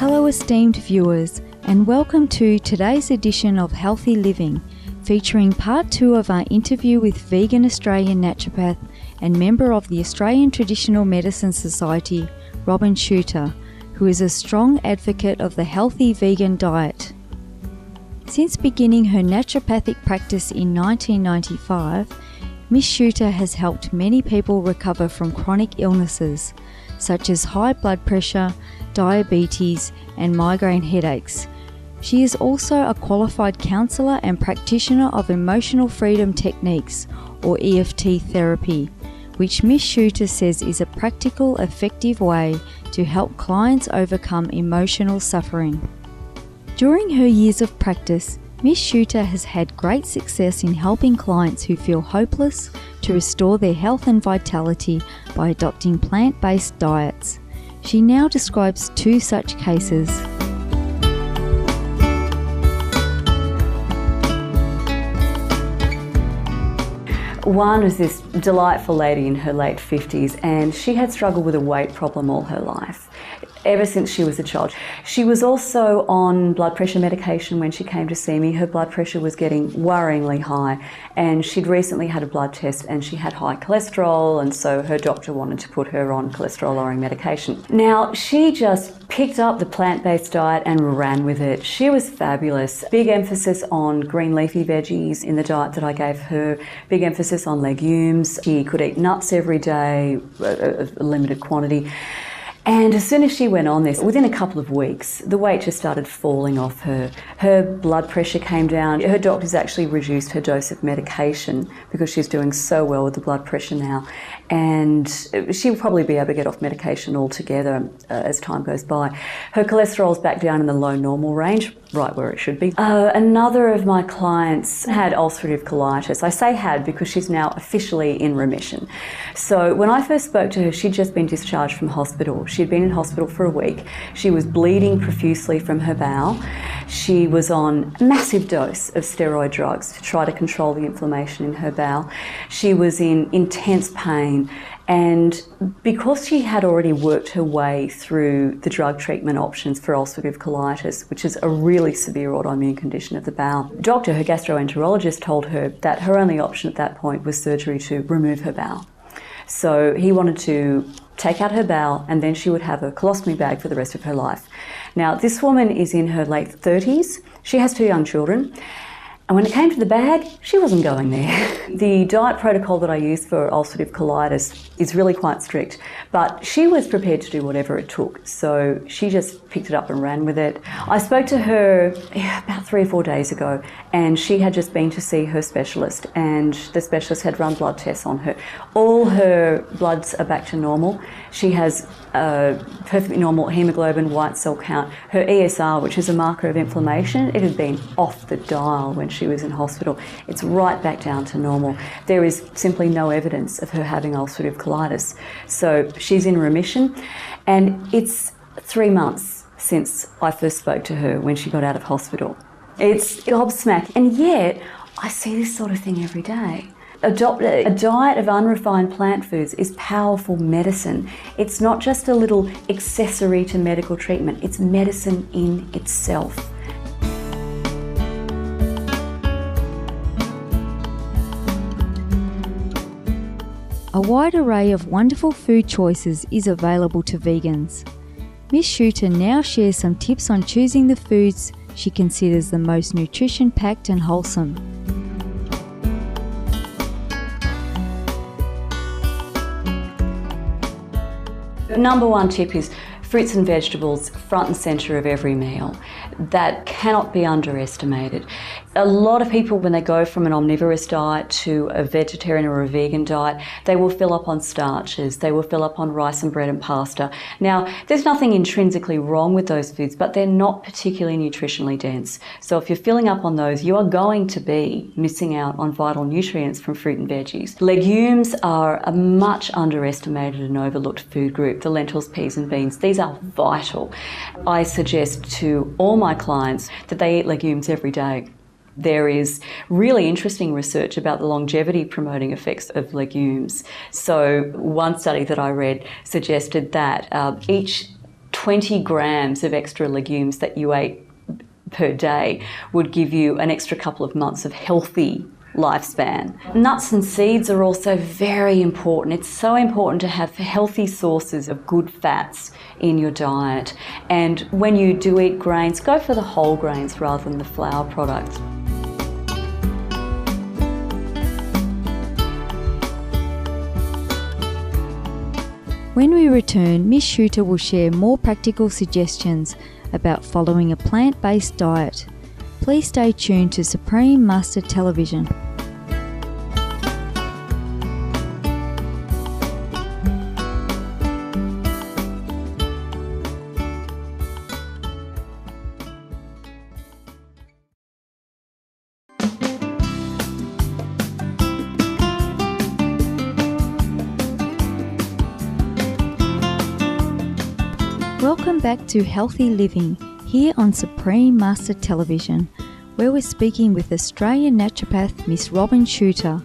Hello esteemed viewers, and welcome to today's edition of Healthy Living, featuring part 2 of our interview with vegan Australian naturopath and member of the Australian Traditional Medicine Society, Robin Shooter, who is a strong advocate of the healthy vegan diet. Since beginning her naturopathic practice in 1995, Ms. Shooter has helped many people recover from chronic illnesses such as high blood pressure, diabetes, and migraine headaches. She is also a qualified counsellor and practitioner of emotional freedom techniques, or EFT therapy, which Ms. Shooter says is a practical, effective way to help clients overcome emotional suffering. During her years of practice, Ms. Shooter has had great success in helping clients who feel hopeless to restore their health and vitality by adopting plant-based diets. She now describes 2 such cases. One was this delightful lady in her late 50s, and she had struggled with a weight problem all her life, ever since she was a child. She was also on blood pressure medication when she came to see me. Her blood pressure was getting worryingly high, and she'd recently had a blood test and she had high cholesterol, and so her doctor wanted to put her on cholesterol-lowering medication. Now, she just picked up the plant-based diet and ran with it. She was fabulous. Big emphasis on green leafy veggies in the diet that I gave her, big emphasis on legumes. She could eat nuts every day, a limited quantity. And as soon as she went on this, within a couple of weeks, the weight just started falling off her. Her blood pressure came down. Her doctors actually reduced her dose of medication because she's doing so well with the blood pressure now. And she'll probably be able to get off medication altogether as time goes by. Her cholesterol's back down in the low normal range, right where it should be. Another of my clients had ulcerative colitis. I say had because she's now officially in remission. So when I first spoke to her, she'd just been discharged from hospital. She'd been in hospital for a week. She was bleeding profusely from her bowel. She was on a massive dose of steroid drugs to try to control the inflammation in her bowel. She was in intense pain. And because she had already worked her way through the drug treatment options for ulcerative colitis, which is a really severe autoimmune condition of the bowel, doctor, her gastroenterologist, told her that her only option at that point was surgery to remove her bowel. So he wanted to take out her bowel, and then she would have a colostomy bag for the rest of her life. Now, this woman is in her late 30s. She has 2 young children. And when it came to the bag, she wasn't going there. The diet protocol that I use for ulcerative colitis is really quite strict, but she was prepared to do whatever it took. So she just picked it up and ran with it. I spoke to her about 3 or 4 days ago, and she had just been to see her specialist, and the specialist had run blood tests on her. All her bloods are back to normal. She has perfectly normal hemoglobin, white cell count. Her ESR, which is a marker of inflammation, it had been off the dial when she was in hospital. It's right back down to normal. There is simply no evidence of her having ulcerative colitis. So she's in remission, and it's 3 months since I first spoke to her when she got out of hospital. It's gobsmacked, and yet I see this sort of thing every day. A diet of unrefined plant foods is powerful medicine. It's not just a little accessory to medical treatment, it's medicine in itself. A wide array of wonderful food choices is available to vegans. Ms. Shooter now shares some tips on choosing the foods she considers the most nutrition-packed and wholesome. The number 1 tip is fruits and vegetables front and centre of every meal. That cannot be underestimated. A lot of people, when they go from an omnivorous diet to a vegetarian or a vegan diet, they will fill up on starches, they will fill up on rice and bread and pasta. Now, there's nothing intrinsically wrong with those foods, but they're not particularly nutritionally dense. So if you're filling up on those, you are going to be missing out on vital nutrients from fruit and veggies. Legumes are a much underestimated and overlooked food group. The lentils, peas and beans, these are vital. I suggest to all my clients that they eat legumes every day. There is really interesting research about the longevity promoting effects of legumes. So one study that I read suggested that each 20 grams of extra legumes that you ate per day would give you an extra couple of months of healthy lifespan. Nuts and seeds are also very important. It's so important to have healthy sources of good fats in your diet. And when you do eat grains, go for the whole grains rather than the flour products. When we return, Miss Shooter will share more practical suggestions about following a plant-based diet. Please stay tuned to Supreme Master Television. Welcome back to Healthy Living, here on Supreme Master Television, where we're speaking with Australian naturopath Miss Robin Shooter,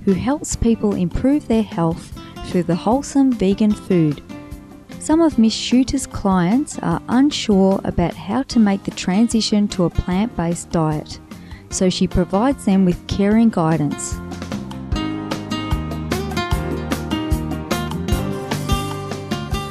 who helps people improve their health through the wholesome vegan food. Some of Miss Shooter's clients are unsure about how to make the transition to a plant-based diet, so she provides them with caring guidance.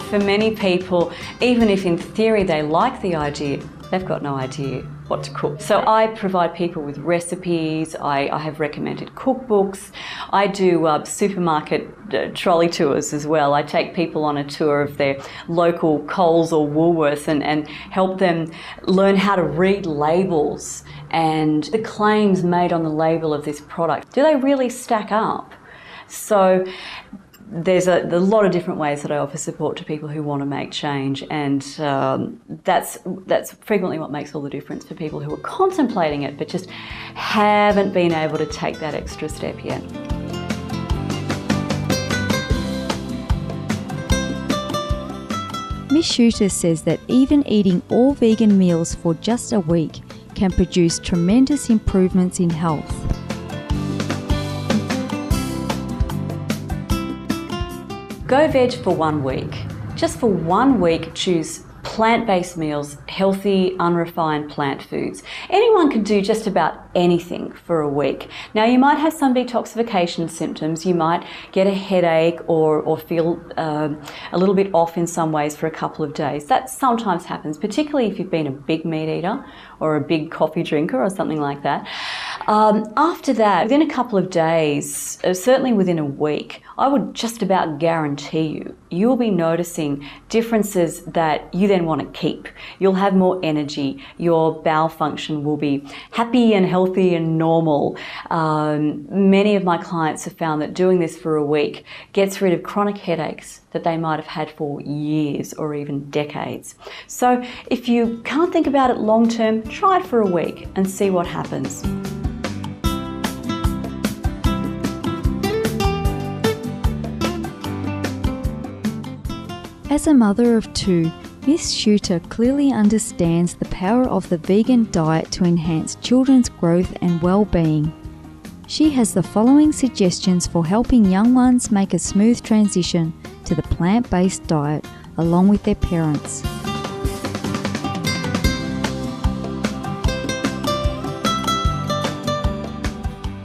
For many people, even if in theory they like the idea, they've got no idea what to cook. So I provide people with recipes, I have recommended cookbooks, I do supermarket trolley tours as well. I take people on a tour of their local Coles or Woolworths and help them learn how to read labels and the claims made on the label of this product. Do they really stack up? So there's a lot of different ways that I offer support to people who want to make change, and that's frequently what makes all the difference for people who are contemplating it but just haven't been able to take that extra step yet. Miss Shooter says that even eating all vegan meals for just a week can produce tremendous improvements in health. Go veg for 1 week. Just for 1 week, choose plant-based meals, healthy, unrefined plant foods. Anyone can do just about anything for a week. Now, you might have some detoxification symptoms. You might get a headache or feel a little bit off in some ways for a couple of days. That sometimes happens, particularly if you've been a big meat eater or a big coffee drinker or something like that. After that, within a couple of days, certainly within a week, I would just about guarantee you'll be noticing differences that you then want to keep. You'll have more energy, your bowel function will be happy and healthy and normal. Many of my clients have found that doing this for a week gets rid of chronic headaches that they might have had for years or even decades. So if you can't think about it long term, try it for a week and see what happens. As a mother of two, Miss Shooter clearly understands the power of the vegan diet to enhance children's growth and well-being. She has the following suggestions for helping young ones make a smooth transition to the plant-based diet along with their parents.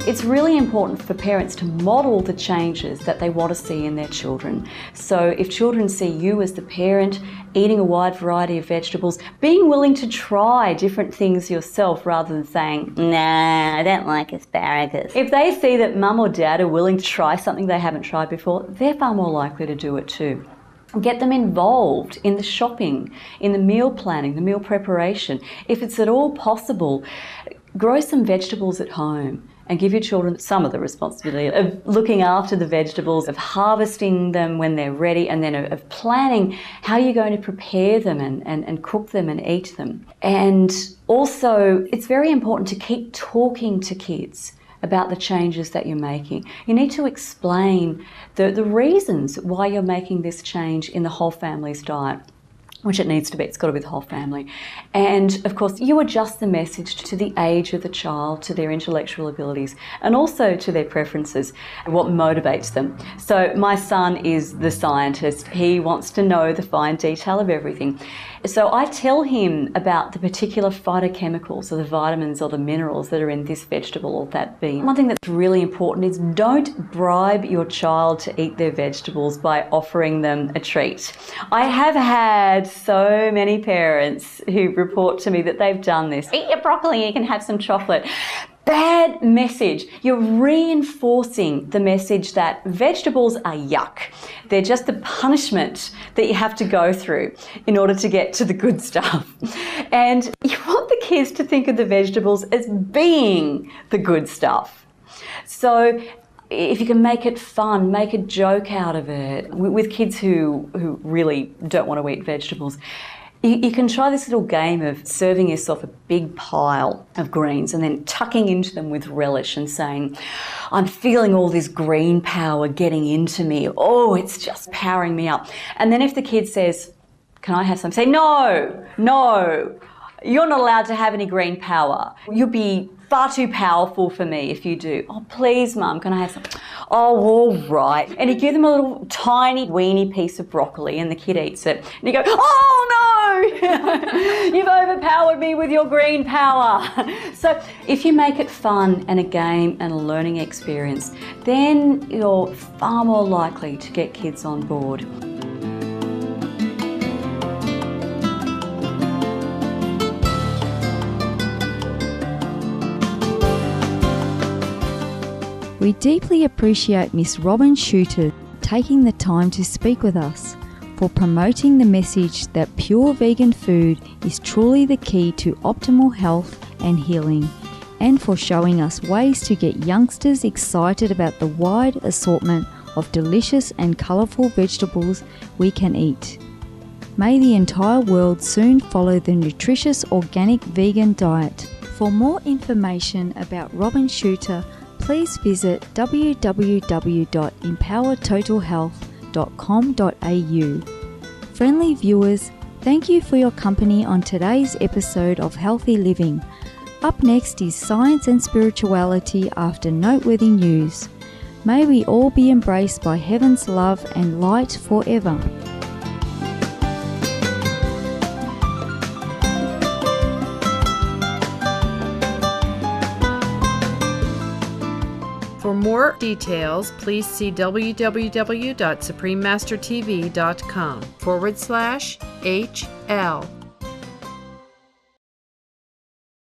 It's really important for parents to model the changes that they want to see in their children. So if children see you as the parent eating a wide variety of vegetables, being willing to try different things yourself rather than saying, nah, I don't like asparagus. If they see that mum or dad are willing to try something they haven't tried before, they're far more likely to do it too. Get them involved in the shopping, in the meal planning, the meal preparation. If it's at all possible, grow some vegetables at home and give your children some of the responsibility of looking after the vegetables, of harvesting them when they're ready, and then of planning how you're going to prepare them and cook them and eat them. And also, it's very important to keep talking to kids about the changes that you're making. You need to explain the reasons why you're making this change in the whole family's diet. which it needs to be. It's got to be the whole family. And of course, you adjust the message to the age of the child, to their intellectual abilities, and also to their preferences, what motivates them. So my son is the scientist. He wants to know the fine detail of everything. So I tell him about the particular phytochemicals or the vitamins or the minerals that are in this vegetable or that bean. One thing that's really important is don't bribe your child to eat their vegetables by offering them a treat. I have had so many parents who report to me that they've done this. Eat your broccoli, you can have some chocolate. Bad message. You're reinforcing the message that vegetables are yuck. They're just the punishment that you have to go through in order to get to the good stuff. And you want the kids to think of the vegetables as being the good stuff. So if you can make it fun, make a joke out of it. With kids who really don't want to eat vegetables, you can try this little game of serving yourself a big pile of greens and then tucking into them with relish and saying, I'm feeling all this green power getting into me. Oh, it's just powering me up. And then if the kid says, can I have some? Say, no, you're not allowed to have any green power. You'll be far too powerful for me if you do. Oh, please, Mum, can I have some? Oh, all right. And you give them a little tiny weeny piece of broccoli and the kid eats it. And you go, oh no, you've overpowered me with your green power. So if you make it fun and a game and a learning experience, then you're far more likely to get kids on board. We deeply appreciate Miss Robin Shooter taking the time to speak with us, for promoting the message that pure vegan food is truly the key to optimal health and healing, and for showing us ways to get youngsters excited about the wide assortment of delicious and colourful vegetables we can eat. May the entire world soon follow the nutritious organic vegan diet. For more information about Robin Shooter, please visit www.empowertotalhealth.com.au. Friendly viewers, thank you for your company on today's episode of Healthy Living. Up next is Science and Spirituality after noteworthy news. May we all be embraced by heaven's love and light forever. For more details, please see www.suprememastertv.com/HL.